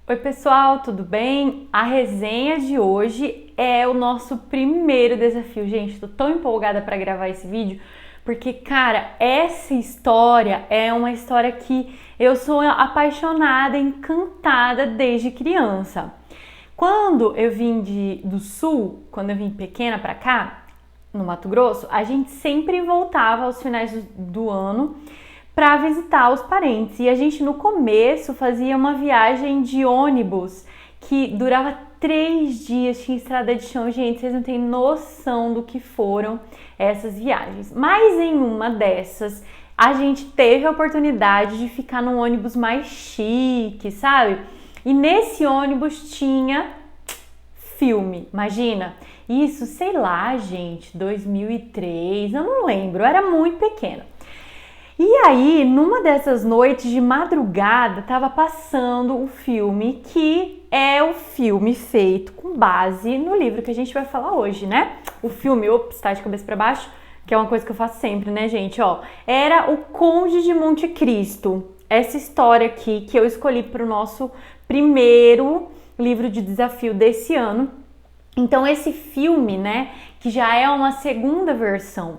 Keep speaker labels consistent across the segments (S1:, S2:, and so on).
S1: Oi pessoal, tudo bem? A resenha de hoje é o nosso primeiro desafio. Gente, tô tão empolgada para gravar esse vídeo porque, cara, essa história é uma história que eu sou apaixonada, encantada desde criança. Quando eu vim do sul, quando eu vim pequena para cá, no Mato Grosso, a gente sempre voltava aos finais do ano para visitar os parentes. E a gente no começo fazia uma viagem de ônibus que durava 3 dias, tinha estrada de chão. Gente, vocês não têm noção do que foram essas viagens. Mas em uma dessas, a gente teve a oportunidade de ficar num ônibus mais chique, sabe? E nesse ônibus tinha filme, imagina. Isso, sei lá, gente, 2003, eu não lembro, eu era muito pequena. E aí, numa dessas noites de madrugada, tava passando o filme que é o filme feito com base no livro que a gente vai falar hoje, né? O filme, ops, tá de cabeça pra baixo, que é uma coisa que eu faço sempre, né, gente? Ó, era O Conde de Monte Cristo. Essa história aqui que eu escolhi para o nosso primeiro livro de desafio desse ano. Então, esse filme, né, que já é uma segunda versão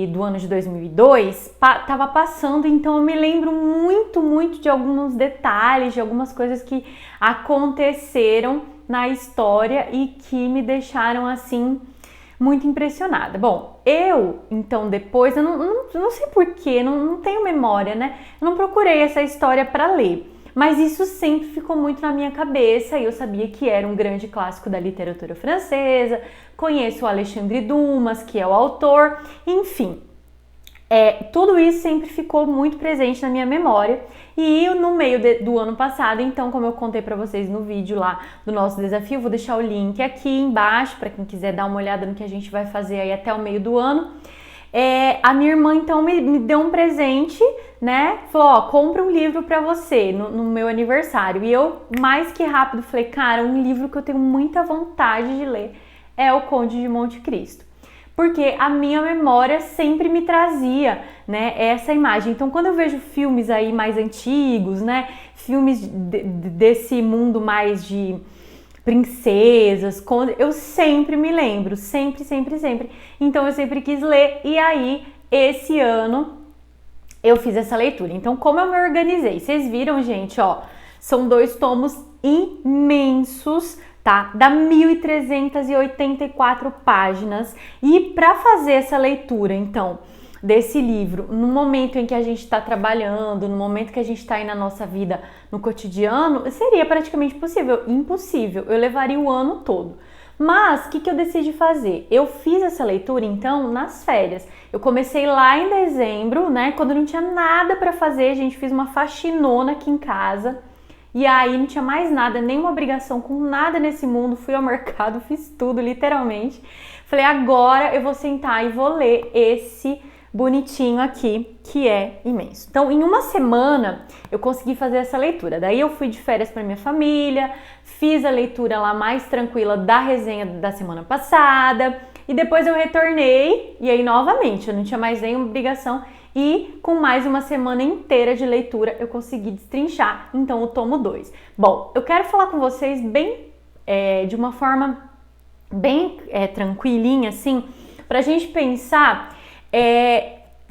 S1: do ano de 2002, tava passando, então eu me lembro muito de alguns detalhes, de algumas coisas que aconteceram na história e que me deixaram assim muito impressionada. Bom, então depois, eu não sei porquê, não tenho memória, né? Eu não procurei essa história para ler. Mas isso sempre ficou muito na minha cabeça e eu sabia que era um grande clássico da literatura francesa. Conheço o Alexandre Dumas, que é o autor, enfim. Tudo isso sempre ficou muito presente na minha memória. E no meio do ano passado, então, como eu contei para vocês no vídeo lá do nosso desafio, vou deixar o link aqui embaixo para quem quiser dar uma olhada no que a gente vai fazer aí até o meio do ano. A minha irmã então me deu um presente, né? Falou, ó, compra um livro pra você no meu aniversário. E eu, mais que rápido, falei, cara, um livro que eu tenho muita vontade de ler é O Conde de Monte Cristo. Porque a minha memória sempre me trazia, né, essa imagem. Então, quando eu vejo filmes aí mais antigos, né, filmes desse mundo mais de princesas, eu sempre me lembro, sempre. Então eu sempre quis ler e aí esse ano eu fiz essa leitura. Então como eu me organizei? Vocês viram, gente, ó, são 2 tomos imensos, tá? Dá 1.384 páginas e para fazer essa leitura, então, desse livro, no momento em que a gente está trabalhando, no momento que a gente está aí na nossa vida, no cotidiano, seria praticamente impossível, eu levaria o ano todo. Mas, o que eu decidi fazer? Eu fiz essa leitura, então, nas férias. Eu comecei lá em dezembro, né, quando não tinha nada para fazer, a gente fez uma faxinona aqui em casa, e aí não tinha mais nada, nenhuma obrigação com nada nesse mundo, fui ao mercado, fiz tudo, literalmente. Falei, agora eu vou sentar e vou ler esse bonitinho aqui, que é imenso. Então, em uma semana, eu consegui fazer essa leitura. Daí eu fui de férias para minha família, fiz a leitura lá mais tranquila da resenha da semana passada, e depois eu retornei, e aí novamente, eu não tinha mais nenhuma obrigação, e com mais uma semana inteira de leitura, eu consegui destrinchar, então, o tomo 2. Bom, eu quero falar com vocês de uma forma bem tranquilinha, assim, pra gente pensar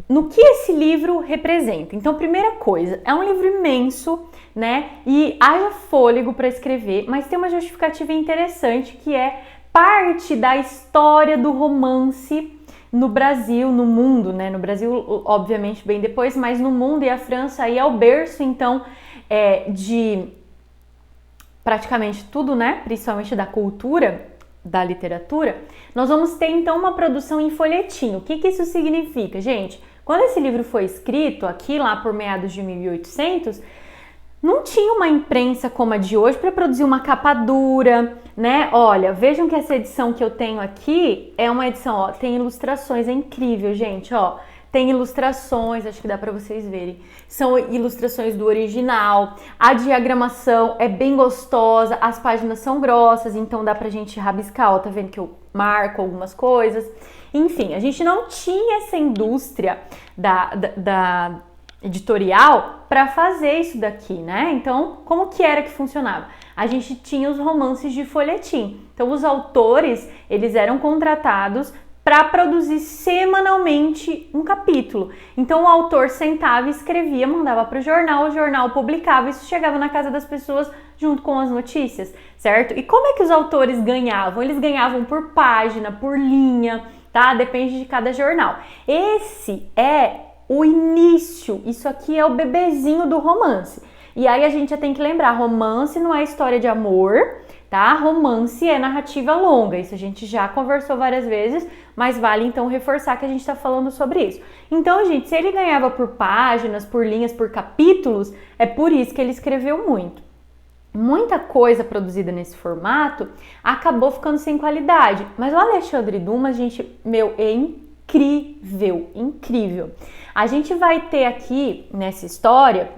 S1: no que esse livro representa. Então, primeira coisa, é um livro imenso, né? E haja fôlego para escrever, mas tem uma justificativa interessante que é parte da história do romance no Brasil, no mundo, né? No Brasil, obviamente, bem depois, mas no mundo, e a França aí é o berço, então, de praticamente tudo, né? Principalmente da cultura, da literatura. Nós vamos ter então uma produção em folhetim. O que isso significa, gente? Quando esse livro foi escrito, aqui lá por meados de 1800, não tinha uma imprensa como a de hoje para produzir uma capa dura, né? Olha, vejam que essa edição que eu tenho aqui é uma edição, ó, tem ilustrações, é incrível, gente, ó. Tem ilustrações, acho que dá para vocês verem. São ilustrações do original. A diagramação é bem gostosa, as páginas são grossas, então dá pra gente rabiscar, ó, tá vendo que eu marco algumas coisas. Enfim, a gente não tinha essa indústria da editorial para fazer isso daqui, né? Então, como que era que funcionava? A gente tinha os romances de folhetim. Então, os autores, eles eram contratados para produzir semanalmente um capítulo. Então, o autor sentava e escrevia, mandava para o jornal publicava, isso chegava na casa das pessoas junto com as notícias, certo? E como é que os autores ganhavam? Eles ganhavam por página, por linha, tá? Depende de cada jornal. Esse é o início, isso aqui é o bebezinho do romance. E aí a gente já tem que lembrar, romance não é história de amor, tá? Romance é narrativa longa, isso a gente já conversou várias vezes, mas vale então reforçar que a gente tá falando sobre isso. Então, gente, se ele ganhava por páginas, por linhas, por capítulos, é por isso que ele escreveu muito. Muita coisa produzida nesse formato acabou ficando sem qualidade, mas o Alexandre Dumas, gente, é incrível, incrível. A gente vai ter aqui nessa história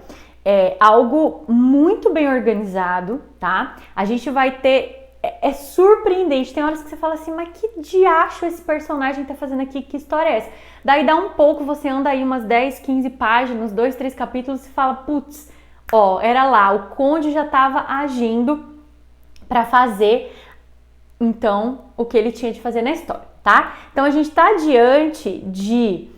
S1: algo muito bem organizado, tá? A gente vai ter, é surpreendente, tem horas que você fala assim, mas que diacho esse personagem tá fazendo aqui, que história é essa? Daí dá um pouco, você anda aí umas 10, 15 páginas, 2, 3 capítulos e fala, putz, ó, era lá, o Conde já tava agindo para fazer, então, o que ele tinha de fazer na história, tá? Então, a gente tá diante de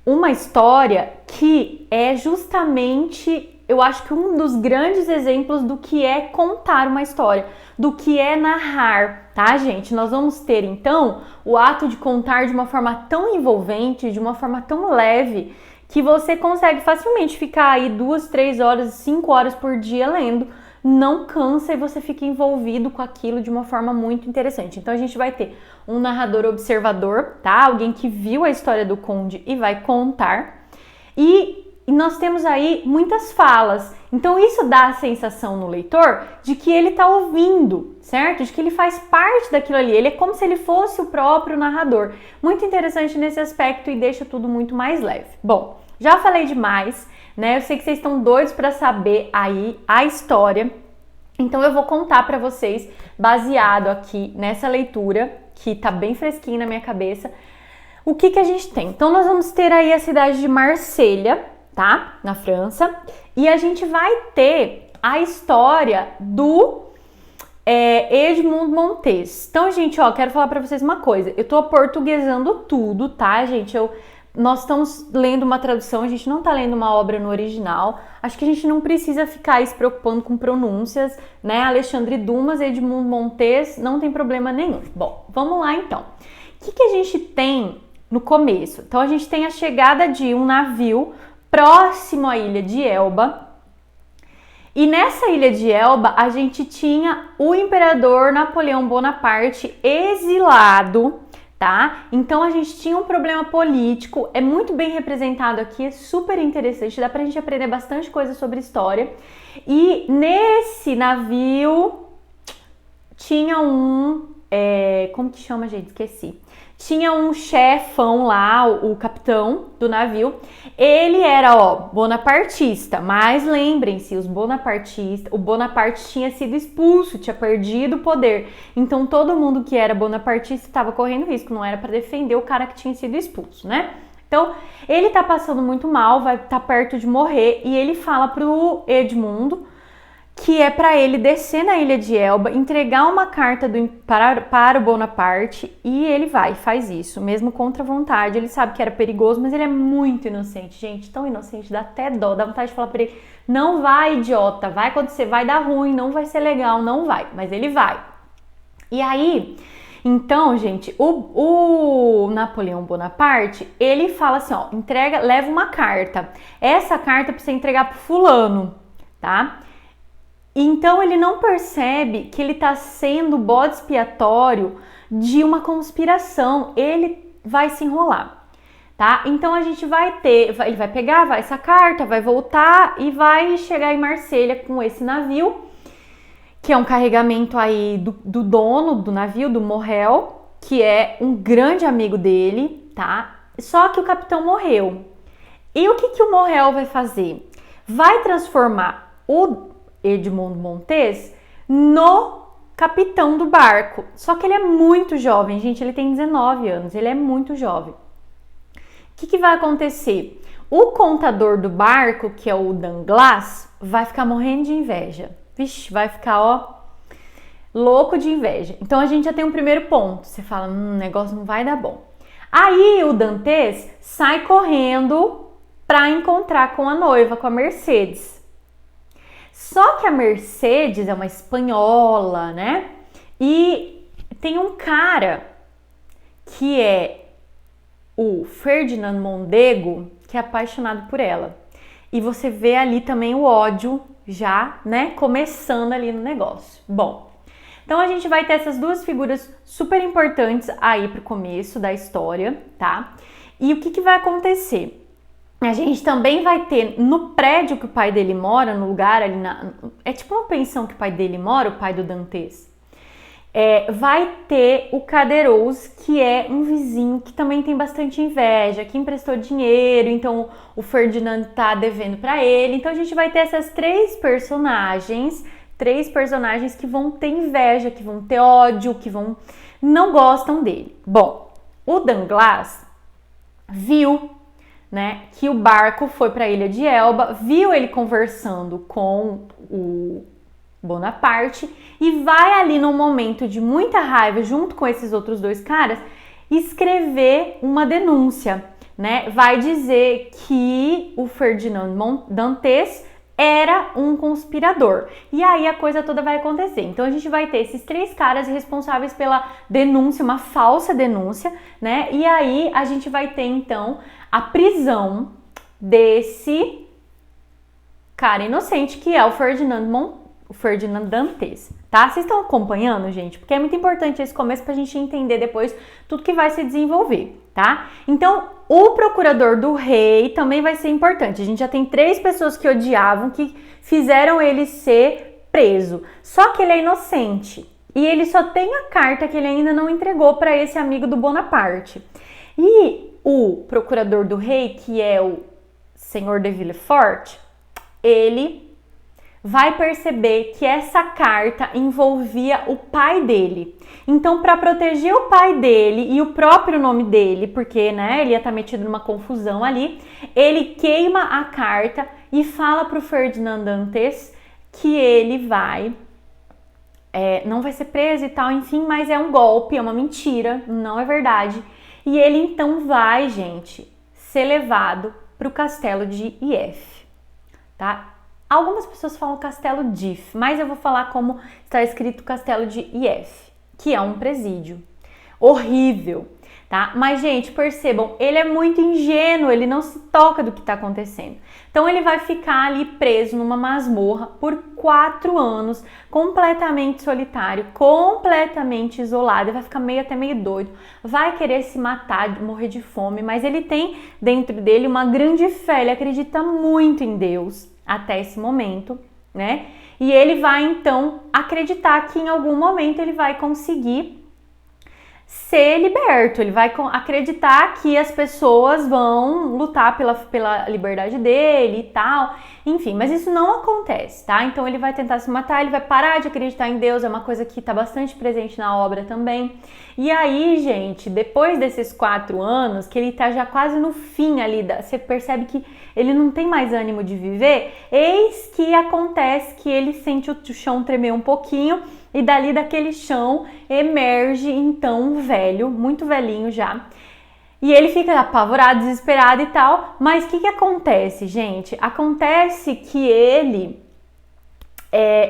S1: uma história que é justamente, eu acho que um dos grandes exemplos do que é contar uma história, do que é narrar, tá, gente? Nós vamos ter, então, o ato de contar de uma forma tão envolvente, de uma forma tão leve, que você consegue facilmente ficar aí 2, 3 horas, 5 horas por dia lendo, não cansa e você fica envolvido com aquilo de uma forma muito interessante. Então a gente vai ter um narrador observador, tá? Alguém que viu a história do Conde e vai contar. E nós temos aí muitas falas. Então isso dá a sensação no leitor de que ele tá ouvindo, certo? De que ele faz parte daquilo ali. Ele é como se ele fosse o próprio narrador. Muito interessante nesse aspecto e deixa tudo muito mais leve. Bom, já falei demais, né? Eu sei que vocês estão doidos para saber aí a história. Então eu vou contar para vocês, baseado aqui nessa leitura, que tá bem fresquinha na minha cabeça, o que a gente tem. Então nós vamos ter aí a cidade de Marselha, tá? Na França. E a gente vai ter a história do Edmond Montes. Então, gente, ó, quero falar pra vocês uma coisa. Eu tô aportuguesando tudo, tá, gente? Nós estamos lendo uma tradução, a gente não tá lendo uma obra no original. Acho que a gente não precisa ficar aí se preocupando com pronúncias, né? Alexandre Dumas, Edmond Montes, não tem problema nenhum. Bom, vamos lá então. O que a gente tem no começo? Então, a gente tem a chegada de um navio próximo à ilha de Elba. E nessa ilha de Elba, a gente tinha o imperador Napoleão Bonaparte exilado, tá? Então a gente tinha um problema político, é muito bem representado aqui, é super interessante, dá pra gente aprender bastante coisa sobre história. E nesse navio tinha como que chama, gente? Esqueci. Tinha um chefão lá, o capitão do navio. Ele era, bonapartista, mas lembrem-se, o Bonaparte tinha sido expulso, tinha perdido o poder. Então todo mundo que era bonapartista estava correndo risco, não era para defender o cara que tinha sido expulso, né? Então, ele tá passando muito mal, vai estar perto de morrer, e ele fala pro Edmundo que é para ele descer na ilha de Elba, entregar uma carta para o Bonaparte, e ele faz isso, mesmo contra a vontade. Ele sabe que era perigoso, mas ele é muito inocente, gente, tão inocente, dá até dó, dá vontade de falar para ele, não vai, idiota, vai acontecer, vai dar ruim, não vai ser legal, não vai, mas ele vai. E aí, então, gente, o Napoleão Bonaparte, ele fala assim, leva uma carta, essa carta precisa entregar pro fulano, tá? Então ele não percebe que ele está sendo bode expiatório de uma conspiração, ele vai se enrolar, tá? Então a gente ele vai pegar essa carta, vai voltar e vai chegar em Marselha com esse navio, que é um carregamento aí do dono do navio, do Morrel, que é um grande amigo dele, tá? Só que o capitão morreu. E o que o Morrel vai fazer? Vai transformar o Edmond Montes no capitão do barco. Só que ele é muito jovem, gente, ele tem 19 anos, ele é muito jovem. O que vai acontecer? O contador do barco, que é o Danglars, vai ficar morrendo de inveja. Vixe, vai ficar, ó, louco de inveja. Então a gente já tem um primeiro ponto. Você fala, o negócio não vai dar bom. Aí o Dantes sai correndo para encontrar com a noiva, com a Mercedes. Só que a Mercedes é uma espanhola, né? E tem um cara que é o Ferdinand Mondego, que é apaixonado por ela. E você vê ali também o ódio já, né, começando ali no negócio. Bom, então a gente vai ter essas duas figuras super importantes aí pro começo da história, tá? E o que vai acontecer? A gente também vai ter no prédio que o pai dele mora, no lugar ali é tipo uma pensão que o pai dele mora, o pai do Dantes. Vai ter o Caderousse, que é um vizinho que também tem bastante inveja, que emprestou dinheiro, então o Ferdinand tá devendo para ele. Então a gente vai ter essas três personagens que vão ter inveja, que vão ter ódio, que não gostam dele. Bom, o Danglars viu, né, que o barco foi para a ilha de Elba, viu ele conversando com o Bonaparte e vai ali num momento de muita raiva, junto com esses outros dois caras, escrever uma denúncia, né? Vai dizer que o Ferdinand Dantes era um conspirador. E aí a coisa toda vai acontecer. Então a gente vai ter esses três caras responsáveis pela denúncia, uma falsa denúncia, né? E aí a gente vai ter então a prisão desse cara inocente que é o Ferdinand Dantes, tá? Vocês estão acompanhando, gente? Porque é muito importante esse começo pra gente entender depois tudo que vai se desenvolver, tá? Então, o procurador do rei também vai ser importante. A gente já tem três pessoas que odiavam, que fizeram ele ser preso. Só que ele é inocente. E ele só tem a carta que ele ainda não entregou para esse amigo do Bonaparte. E o procurador do rei, que é o senhor de Villefort, ele vai perceber que essa carta envolvia o pai dele. Então, para proteger o pai dele e o próprio nome dele, porque, né, ele ia estar metido numa confusão ali, ele queima a carta e fala pro Ferdinand Dantes que ele não vai ser preso e tal, enfim, mas é um golpe, é uma mentira, não é verdade. E ele então vai, gente, ser levado pro castelo de Ief, tá? Algumas pessoas falam Castelo d'If, mas eu vou falar como está escrito Castelo de Ief, que é um presídio. Horrível, tá? Mas, gente, percebam, ele é muito ingênuo, ele não se toca do que está acontecendo. Então, ele vai ficar ali preso numa masmorra por 4 anos, completamente solitário, completamente isolado, ele vai ficar até meio doido, vai querer se matar, morrer de fome, mas ele tem dentro dele uma grande fé, ele acredita muito em Deus, até esse momento, né? E ele vai então acreditar que em algum momento ele vai conseguir ser liberto, ele vai acreditar que as pessoas vão lutar pela liberdade dele e tal, enfim, mas isso não acontece, tá? Então ele vai tentar se matar, ele vai parar de acreditar em Deus, é uma coisa que tá bastante presente na obra também. E aí, gente, depois desses 4 anos, que ele tá já quase no fim ali, você percebe que ele não tem mais ânimo de viver, eis que acontece que ele sente o chão tremer um pouquinho, e dali daquele chão emerge então um velho, muito velhinho já. E ele fica apavorado, desesperado e tal. Mas o que acontece, gente? Acontece que ele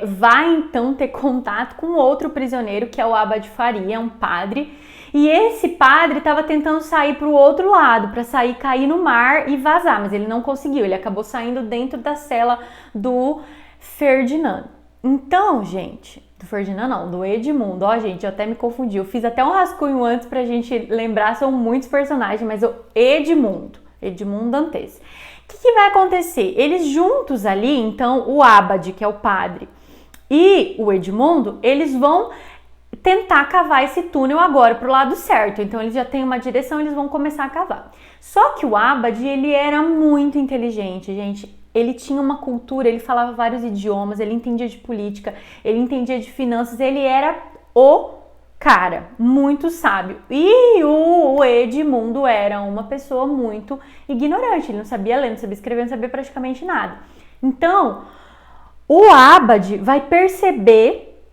S1: vai então ter contato com outro prisioneiro, que é o Abade Faria, um padre. E esse padre estava tentando sair para o outro lado, para sair, cair no mar e vazar. Mas ele não conseguiu, ele acabou saindo dentro da cela do Ferdinand. Então, gente... Do Ferdinand não, do Edmundo. Ó, gente, eu até me confundi. Eu fiz até um rascunho antes pra gente lembrar, são muitos personagens, mas o Edmundo Dantes. O que vai acontecer? Eles juntos ali, então, o Abade, que é o padre, e o Edmundo, eles vão tentar cavar esse túnel agora pro lado certo. Então, eles já têm uma direção, eles vão começar a cavar. Só que o Abade, ele era muito inteligente, gente. Ele tinha uma cultura, ele falava vários idiomas, ele entendia de política, ele entendia de finanças, ele era o cara muito sábio. E o Edmundo era uma pessoa muito ignorante. Ele não sabia ler, não sabia escrever, não sabia praticamente nada. Então, o Abade vai perceber,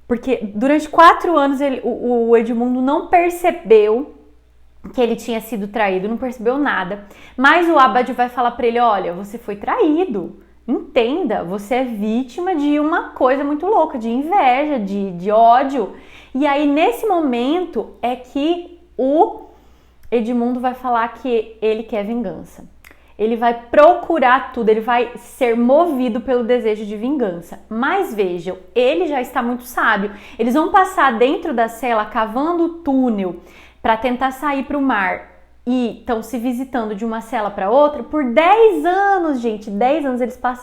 S1: porque durante 4 anos o Edmundo não percebeu que ele tinha sido traído, não percebeu nada. Mas o Abade vai falar para ele, olha, você foi traído. Entenda, você é vítima de uma coisa muito louca, de inveja, de ódio. E aí, nesse momento, é que o Edmundo vai falar que ele quer vingança. Ele vai procurar tudo, ele vai ser movido pelo desejo de vingança. Mas vejam, ele já está muito sábio. Eles vão passar dentro da cela, cavando o túnel para tentar sair para o mar. E estão se visitando de uma cela para outra por 10 anos, gente. 10 anos,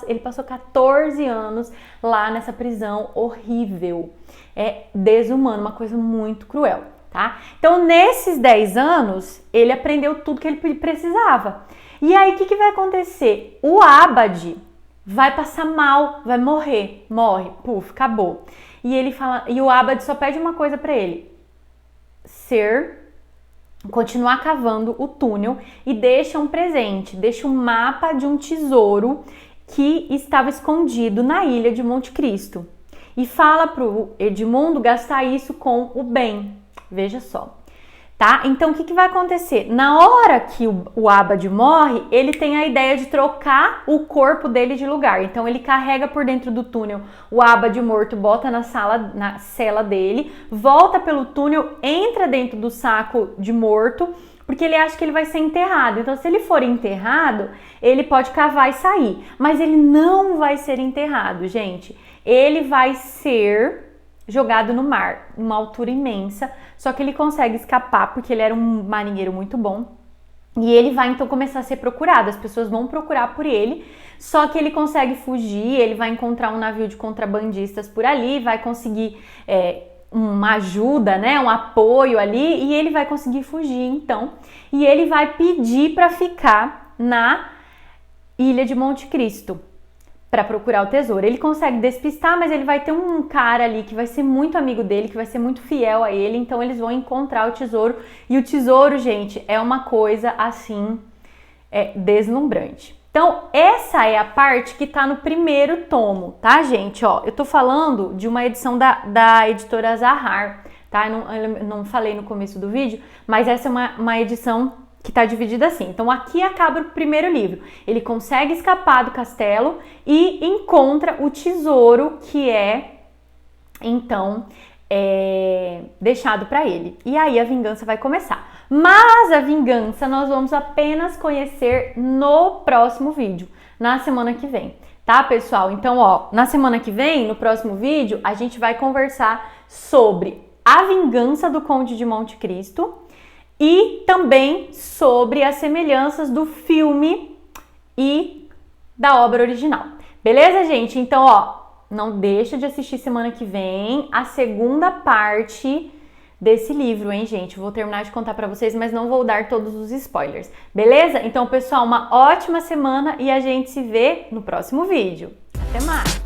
S1: ele passou 14 anos lá nessa prisão horrível. É desumano, uma coisa muito cruel, tá? Então, nesses 10 anos, ele aprendeu tudo que ele precisava. E aí, o que vai acontecer? O Abade vai passar mal, vai morrer. Morre, puf, acabou. E ele fala, e o Abade só pede uma coisa para ele: continuar cavando o túnel, e deixa um presente, deixa um mapa de um tesouro que estava escondido na ilha de Monte Cristo. E fala pro Edmundo gastar isso com o bem. Veja só. Tá? Então, o que vai acontecer? Na hora que o Abade morre, ele tem a ideia de trocar o corpo dele de lugar. Então, ele carrega por dentro do túnel o Abade morto, bota na cela dele, volta pelo túnel, entra dentro do saco de morto, porque ele acha que ele vai ser enterrado. Então, se ele for enterrado, ele pode cavar e sair. Mas ele não vai ser enterrado, gente. Ele vai ser jogado no mar, numa altura imensa, só que ele consegue escapar porque ele era um marinheiro muito bom. E ele vai então começar a ser procurado, as pessoas vão procurar por ele, só que ele consegue fugir, ele vai encontrar um navio de contrabandistas por ali, vai conseguir uma ajuda, né, um apoio ali, e ele vai conseguir fugir então. E ele vai pedir para ficar na ilha de Monte Cristo, para procurar o tesouro. Ele consegue despistar, mas ele vai ter um cara ali que vai ser muito amigo dele, que vai ser muito fiel a ele, então eles vão encontrar o tesouro. E o tesouro, gente, é uma coisa assim, deslumbrante. Então, essa é a parte que tá no primeiro tomo, tá, gente? Ó, eu tô falando de uma edição da editora Zahar, tá? Eu não falei no começo do vídeo, mas essa é uma edição que está dividida assim. Então, aqui acaba o primeiro livro. Ele consegue escapar do castelo e encontra o tesouro que então, deixado para ele. E aí a vingança vai começar. Mas a vingança nós vamos apenas conhecer no próximo vídeo, na semana que vem. Tá, pessoal? Então, ó, na semana que vem, no próximo vídeo, a gente vai conversar sobre a vingança do Conde de Monte Cristo, e também sobre as semelhanças do filme e da obra original. Beleza, gente? Então, ó, não deixa de assistir semana que vem a segunda parte desse livro, hein, gente? Vou terminar de contar pra vocês, mas não vou dar todos os spoilers. Beleza? Então, pessoal, uma ótima semana e a gente se vê no próximo vídeo. Até mais!